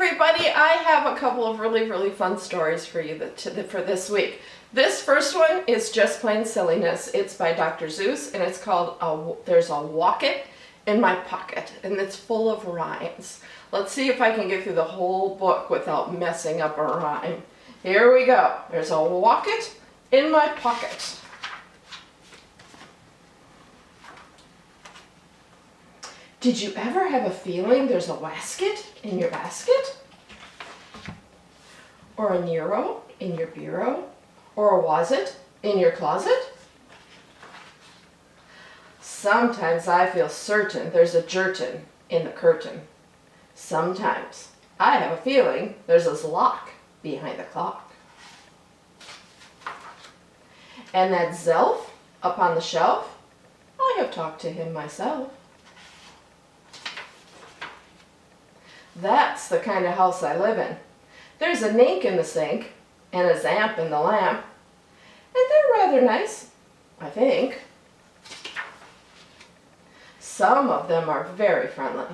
everybody, I have a couple of really fun stories for you for this week. This first one is just plain silliness. It's by Dr. Zeus and it's called There's a Wocket in My Pocket, and it's full of rhymes. Let's see if I can get through the whole book without messing up a rhyme. Here we go. There's a wocket in my pocket. Did you ever have a feeling there's a wasket in your basket? Or a Nero in your bureau? Or a was it in your closet? Sometimes I feel certain there's a jerkin in the curtain. Sometimes I have a feeling there's a lock behind the clock. And that Zelf up on the shelf, I have talked to him myself. That's the kind of house I live in. There's a nink in the sink and a zamp in the lamp, and they're rather nice, I think. Some of them are very friendly,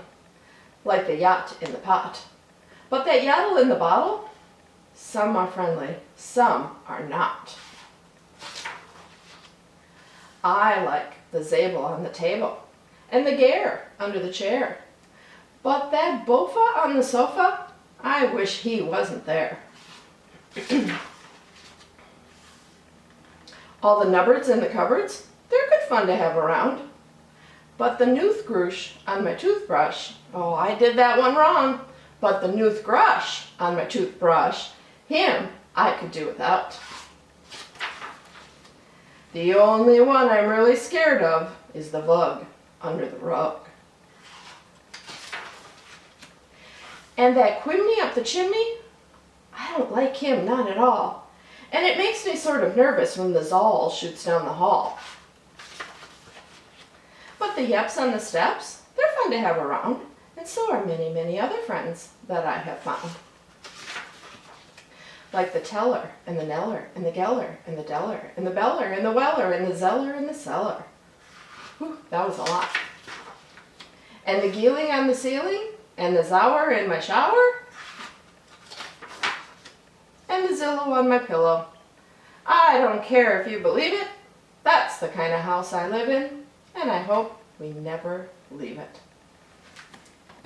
like the yacht in the pot. But that yottle in the bottle, some are friendly, some are not. I like the Zabel on the table and the Gare under the chair. But that Bofa on the sofa, I wish he wasn't there. All the nubbards in the cupboards, they're good fun to have around. But the noothgrush on my toothbrush, oh, I did that one wrong. But the noothgrush on my toothbrush, him I could do without. The only one I'm really scared of is the vug under the rug. And that quimney up the chimney, I don't like him, not at all. And it makes me sort of nervous when the Zoll shoots down the hall. But the Yeps on the steps, they're fun to have around, and so are many other friends that I have found. Like the Teller, and the Neller, and the Geller, and the Deller, and the Beller, and the Weller, and the Zeller, and the Seller. Whew, that was a lot. And the Geeling on the ceiling, and the Zower in my shower, and the Zillow on my pillow. I don't care if you believe it, that's the kind of house I live in, and I hope we never leave it.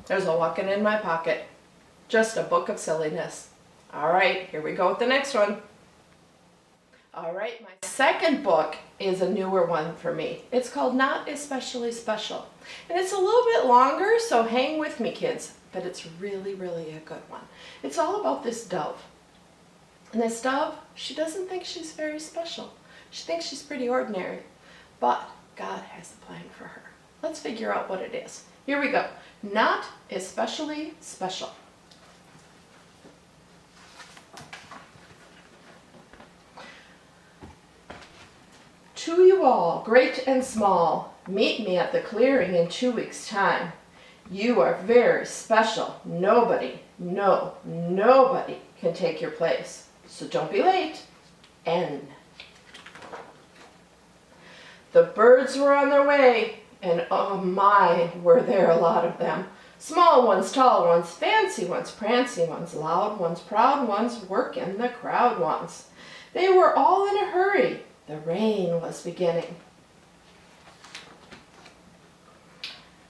There's a wocket in my pocket, just a book of silliness. All right, here we go with the next one. All right, my second book is a newer one for me. It's called Not Especially Special. And it's a little bit longer, so hang with me, kids. But it's really a good one. It's all about this dove. And this dove, she doesn't think she's very special. She thinks she's pretty ordinary. But God has a plan for her. Let's figure out what it is. Here we go. Not Especially Special. To you all, great and small, meet me at the clearing in 2 weeks' time. You are very special. Nobody can take your place. So don't be late. N. The birds were on their way, and oh my, were there a lot of them. Small ones, tall ones, fancy ones, prancy ones, loud ones, proud ones, working the crowd ones. They were all in a hurry. The rain was beginning.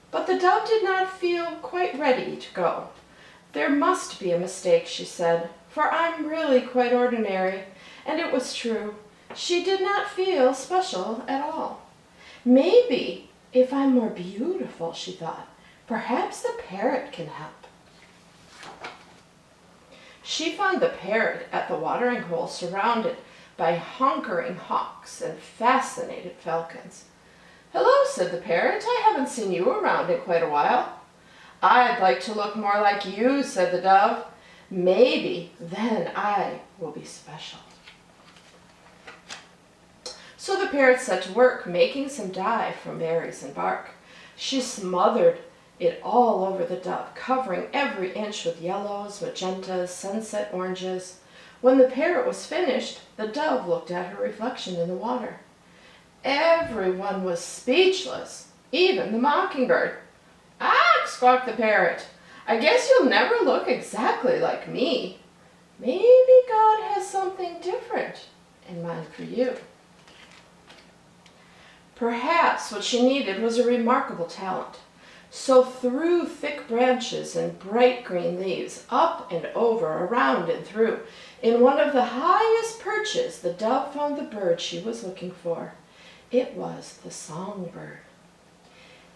But the dove did not feel quite ready to go. There must be a mistake, she said, for I'm really quite ordinary. And it was true. She did not feel special at all. Maybe if I'm more beautiful, she thought, perhaps the parrot can help. She found the parrot at the watering hole, surrounded by hunkering hawks and fascinated falcons. Hello, said the parrot. I haven't seen you around in quite a while. I'd like to look more like you, said the dove. Maybe then I will be special. So the parrot set to work, making some dye from berries and bark. She smothered it all over the dove, covering every inch with yellows, magentas, sunset oranges. When the parrot was finished, the dove looked at her reflection in the water. Everyone was speechless, even the mockingbird. Ah, squawked the parrot. I guess you'll never look exactly like me. Maybe God has something different in mind for you. Perhaps what she needed was a remarkable talent. So through thick branches and bright green leaves, up and over, around and through, in one of the highest perches, the dove found the bird she was looking for. It was the songbird.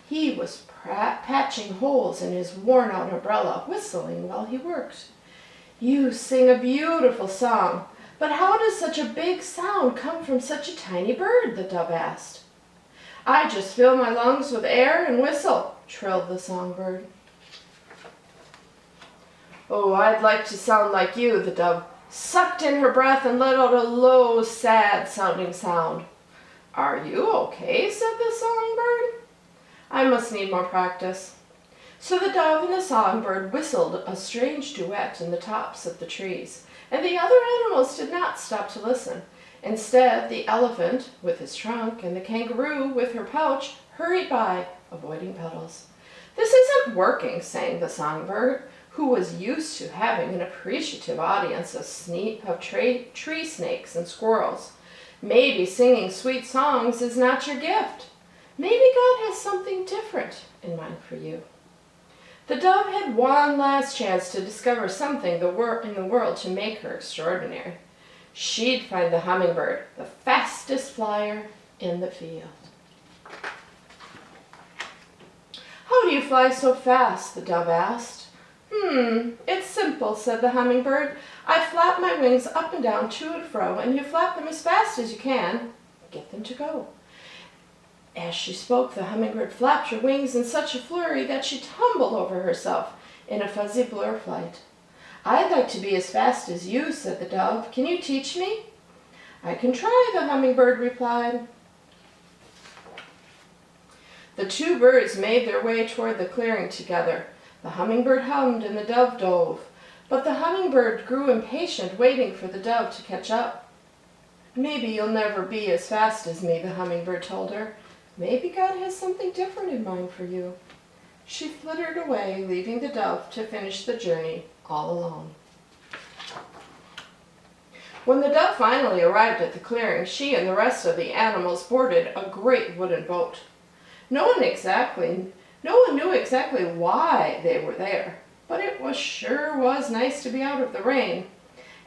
He was patching holes in his worn-out umbrella, whistling while he worked. "You sing a beautiful song, but how does such a big sound come from such a tiny bird?" the dove asked. "I just fill my lungs with air and whistle," trilled the songbird. "Oh, I'd like to sound like you," the dove sucked in her breath and let out a low, sad-sounding sound. "Are you okay?" said the songbird. "I must need more practice." So the dove and the songbird whistled a strange duet in the tops of the trees, and the other animals did not stop to listen. Instead, the elephant, with his trunk, and the kangaroo, with her pouch, hurried by, avoiding puddles. "This isn't working," sang the songbird, who was used to having an appreciative audience of tree snakes and squirrels. "Maybe singing sweet songs is not your gift. Maybe God has something different in mind for you." The dove had one last chance to discover something in the world to make her extraordinary. She'd find the hummingbird, the fastest flyer in the field. "How do you fly so fast?" the dove asked. It's simple," said the hummingbird. "I flap my wings up and down, to and fro, and you flap them as fast as you can. Get them to go." As she spoke, the hummingbird flapped her wings in such a flurry that she tumbled over herself in a fuzzy blur flight. "I'd like to be as fast as you," said the dove. "Can you teach me?" "I can try," the hummingbird replied. The two birds made their way toward the clearing together. The hummingbird hummed and the dove dove, but the hummingbird grew impatient, waiting for the dove to catch up. "Maybe you'll never be as fast as me," the hummingbird told her. "Maybe God has something different in mind for you." She flittered away, leaving the dove to finish the journey all alone. When the dove finally arrived at the clearing, she and the rest of the animals boarded a great wooden boat. No one knew exactly why they were there, but it sure was nice to be out of the rain.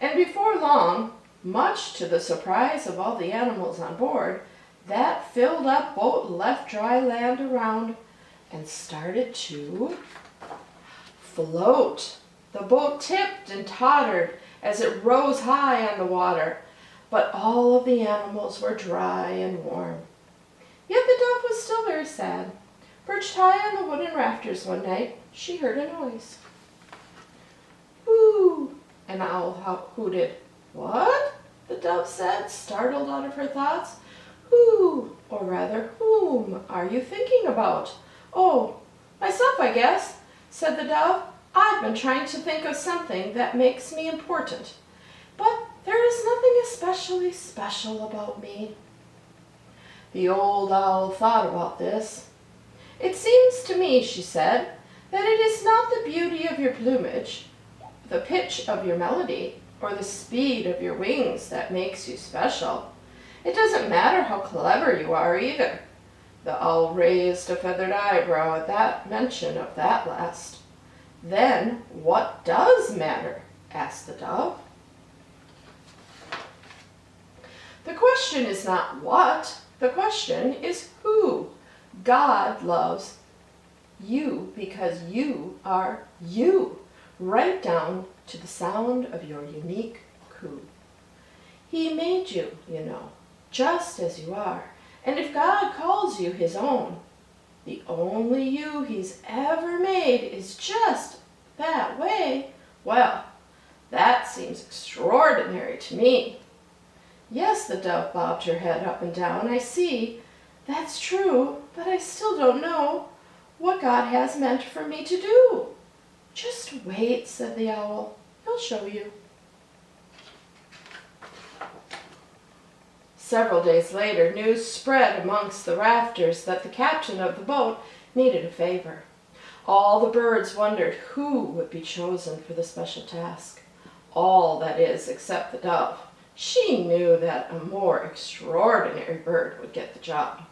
And before long, much to the surprise of all the animals on board, that filled-up boat left dry land around and started to float. The boat tipped and tottered as it rose high on the water, but all of the animals were dry and warm. Yet the dove was still very sad. Perched high on the wooden rafters one night, she heard a noise. "Hoo!" an owl hooted. "What?" the dove said, startled out of her thoughts. "Who, or rather whom, are you thinking about?" "Oh, myself, I guess," said the dove. "I've been trying to think of something that makes me important, but there is nothing especially special about me." The old owl thought about this. "It seems to me," she said, "that it is not the beauty of your plumage, the pitch of your melody, or the speed of your wings that makes you special. It doesn't matter how clever you are either." The owl raised a feathered eyebrow at that mention of that last. "Then what does matter?" asked the dove. The question is not what, the question is who. God loves you because you are you, right down to the sound of your unique coo. He made you, you know, just as you are. And if God calls you his own, the only you he's ever made is just that way, well, that seems extraordinary to me. "Yes," the dove bobbed her head up and down, "I see. That's true, but I still don't know what God has meant for me to do." "Just wait," said the owl. "He'll show you." Several days later, news spread amongst the rafters that the captain of the boat needed a favor. All the birds wondered who would be chosen for the special task. All, that is, except the dove. She knew that a more extraordinary bird would get the job.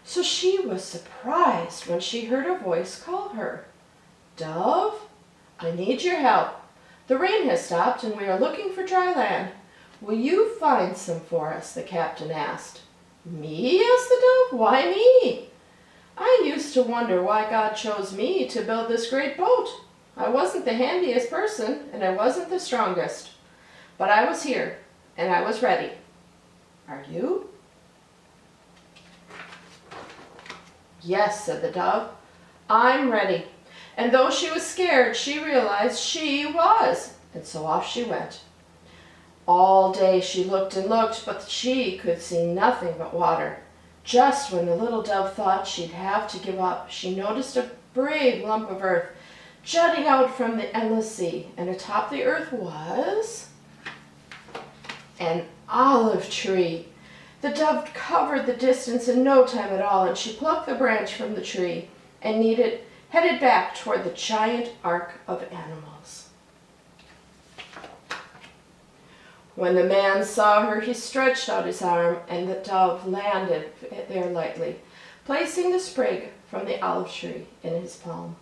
So she was surprised when she heard a voice call her. "Dove, I need your help. The rain has stopped and we are looking for dry land. Will you find some for us?" the captain asked. "Me?" asked the dove. "Why me? I used to wonder why God chose me to build this great boat. I wasn't the handiest person and I wasn't the strongest. But I was here and I was ready. Are you?" "Yes," said the dove, "I'm ready." And though she was scared, she realized she was. And so off she went. All day she looked and looked, but she could see nothing but water. Just when the little dove thought she'd have to give up, she noticed a brave lump of earth jutting out from the endless sea, and atop the earth was an olive tree. The dove covered the distance in no time at all, and she plucked the branch from the tree and headed back toward the giant ark of animals. When the man saw her, he stretched out his arm, and the dove landed there lightly, placing the sprig from the olive tree in his palm.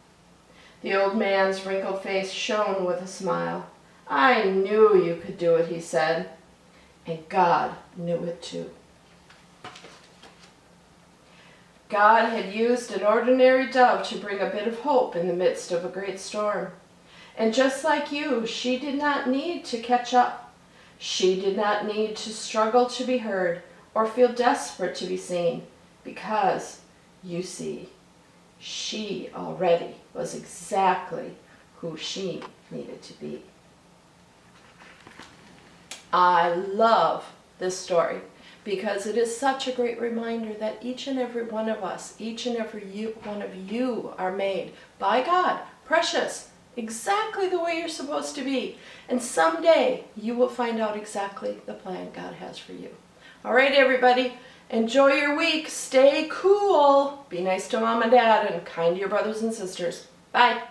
The old man's wrinkled face shone with a smile. "I knew you could do it," he said, and God knew it too. God had used an ordinary dove to bring a bit of hope in the midst of a great storm. And just like you, she did not need to catch up. She did not need to struggle to be heard or feel desperate to be seen, because, you see, she already was exactly who she needed to be. I love this story because it is such a great reminder that each and every one of us, each and every one of you are made by God, precious, exactly the way you're supposed to be. And someday you will find out exactly the plan God has for you. All right, everybody, enjoy your week. Stay cool. Be nice to Mom and Dad and kind to your brothers and sisters. Bye.